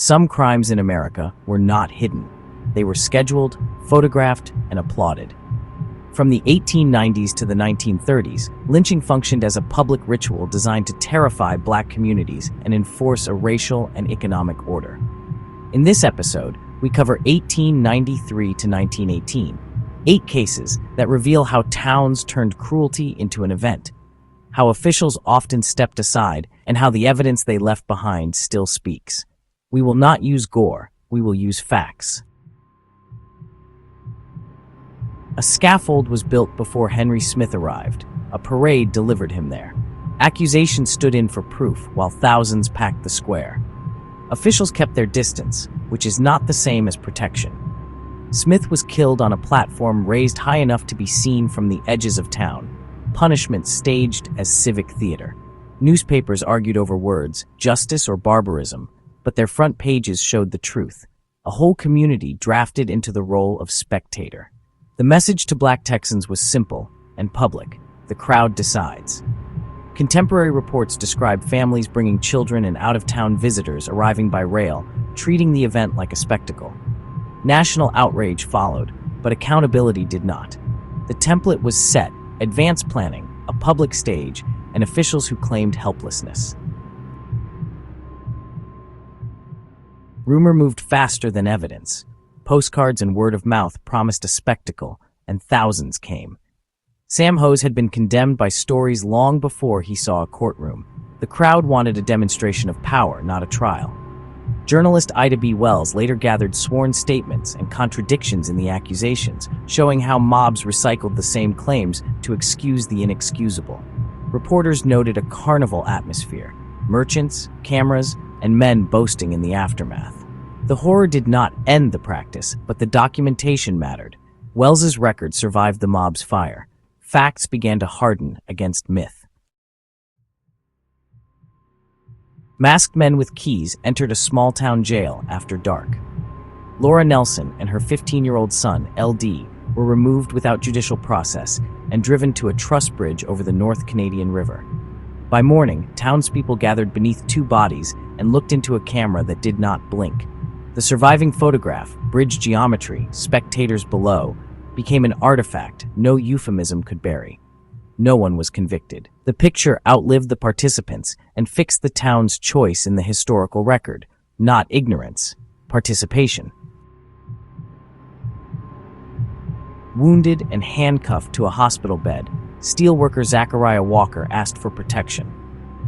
Some crimes in America were not hidden. They were scheduled, photographed, and applauded. From the 1890s to the 1930s, lynching functioned as a public ritual designed to terrify Black communities and enforce a racial and economic order. In this episode, we cover 1893 to 1918, 8 cases that reveal how towns turned cruelty into an event, how officials often stepped aside, and how the evidence they left behind still speaks. We will not use gore, we will use facts. A scaffold was built before Henry Smith arrived. A parade delivered him there. Accusations stood in for proof, while thousands packed the square. Officials kept their distance, which is not the same as protection. Smith was killed on a platform raised high enough to be seen from the edges of town. Punishment staged as civic theater. Newspapers argued over words, justice or barbarism, but their front pages showed the truth. A whole community drafted into the role of spectator. The message to Black Texans was simple and public. The crowd decides. Contemporary reports describe families bringing children and out-of-town visitors arriving by rail, treating the event like a spectacle. National outrage followed, but accountability did not. The template was set, advance planning, a public stage, and officials who claimed helplessness. Rumor moved faster than evidence. Postcards and word of mouth promised a spectacle, and thousands came. Sam Hose had been condemned by stories long before he saw a courtroom. The crowd wanted a demonstration of power, not a trial. Journalist Ida B. Wells later gathered sworn statements and contradictions in the accusations, showing how mobs recycled the same claims to excuse the inexcusable. Reporters noted a carnival atmosphere, merchants, cameras, and men boasting in the aftermath. The horror did not end the practice, but the documentation mattered. Wells's record survived the mob's fire. Facts began to harden against myth. Masked men with keys entered a small-town jail after dark. Laura Nelson and her 15-year-old son, LD, were removed without judicial process and driven to a truss bridge over the North Canadian River. By morning, townspeople gathered beneath 2 bodies and looked into a camera that did not blink. The surviving photograph, bridge geometry, spectators below, became an artifact no euphemism could bury. No one was convicted. The picture outlived the participants and fixed the town's choice in the historical record, not ignorance, participation. Wounded and handcuffed to a hospital bed, steelworker Zachariah Walker asked for protection.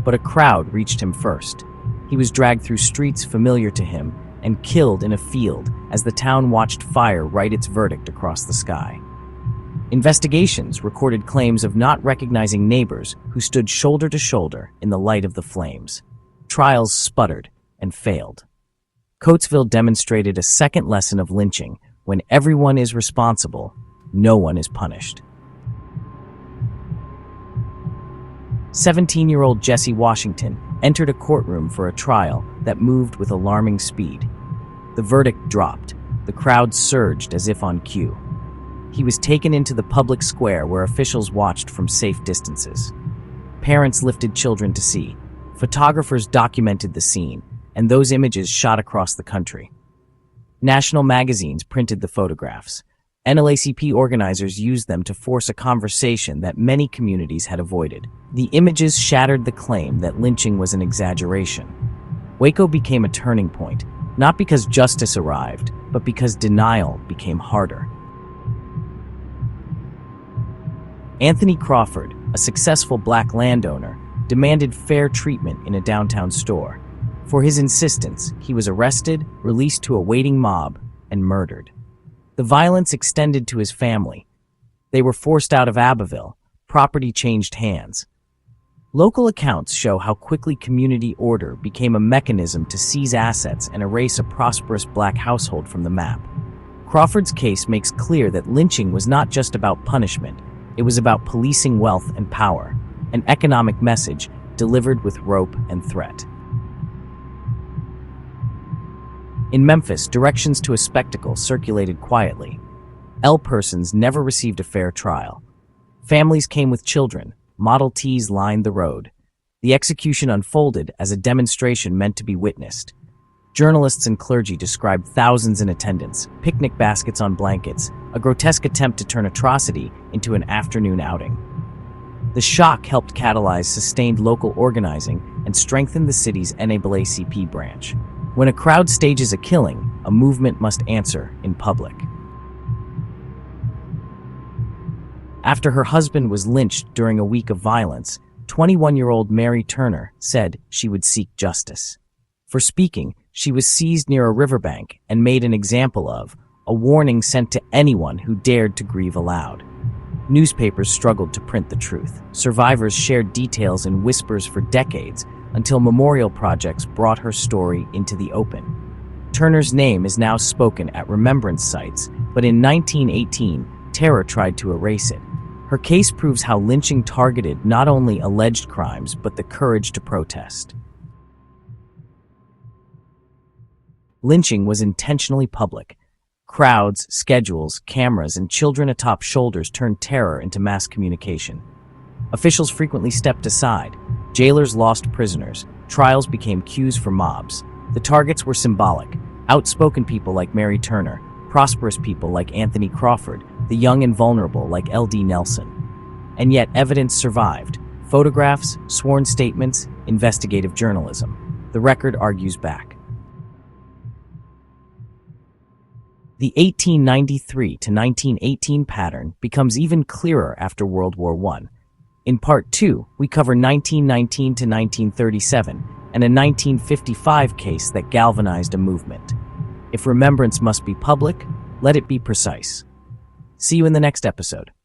But a crowd reached him first. He was dragged through streets familiar to him and killed in a field as the town watched fire write its verdict across the sky. Investigations recorded claims of not recognizing neighbors who stood shoulder to shoulder in the light of the flames. Trials sputtered and failed. Coatesville demonstrated a second lesson of lynching: when everyone is responsible, no one is punished. 17-year-old Jesse Washington entered a courtroom for a trial that moved with alarming speed. The verdict dropped. The crowd surged as if on cue. He was taken into the public square where officials watched from safe distances. Parents lifted children to see. Photographers documented the scene, and those images shot across the country. National magazines printed the photographs. NAACP organizers used them to force a conversation that many communities had avoided. The images shattered the claim that lynching was an exaggeration. Waco became a turning point, not because justice arrived, but because denial became harder. Anthony Crawford, a successful Black landowner, demanded fair treatment in a downtown store. For his insistence, he was arrested, released to a waiting mob, and murdered. The violence extended to his family. They were forced out of Abbeville. Property changed hands. Local accounts show how quickly community order became a mechanism to seize assets and erase a prosperous Black household from the map. Crawford's case makes clear that lynching was not just about punishment. It was about policing wealth and power, an economic message delivered with rope and threat. In Memphis, directions to a spectacle circulated quietly. Ell Persons never received a fair trial. Families came with children. Model Ts lined the road. The execution unfolded as a demonstration meant to be witnessed. Journalists and clergy described thousands in attendance, picnic baskets on blankets, a grotesque attempt to turn atrocity into an afternoon outing. The shock helped catalyze sustained local organizing and strengthen the city's NAACP branch. When a crowd stages a killing, a movement must answer in public. After her husband was lynched during a week of violence, 21-year-old Mary Turner said she would seek justice. For speaking, she was seized near a riverbank and made an example of, a warning sent to anyone who dared to grieve aloud. Newspapers struggled to print the truth. Survivors shared details in whispers for decades until memorial projects brought her story into the open. Turner's name is now spoken at remembrance sites, but in 1918, terror tried to erase it. Her case proves how lynching targeted not only alleged crimes, but the courage to protest. Lynching was intentionally public. Crowds, schedules, cameras, and children atop shoulders turned terror into mass communication. Officials frequently stepped aside. Jailers lost prisoners. Trials became cues for mobs. The targets were symbolic. Outspoken people like Mary Turner, prosperous people like Anthony Crawford, the young and vulnerable like L.D. Nelson. And yet evidence survived. Photographs, sworn statements, investigative journalism. The record argues back. The 1893 to 1918 pattern becomes even clearer after World War I. In Part 2, we cover 1919 to 1937 and a 1955 case that galvanized a movement. If remembrance must be public, let it be precise. See you in the next episode.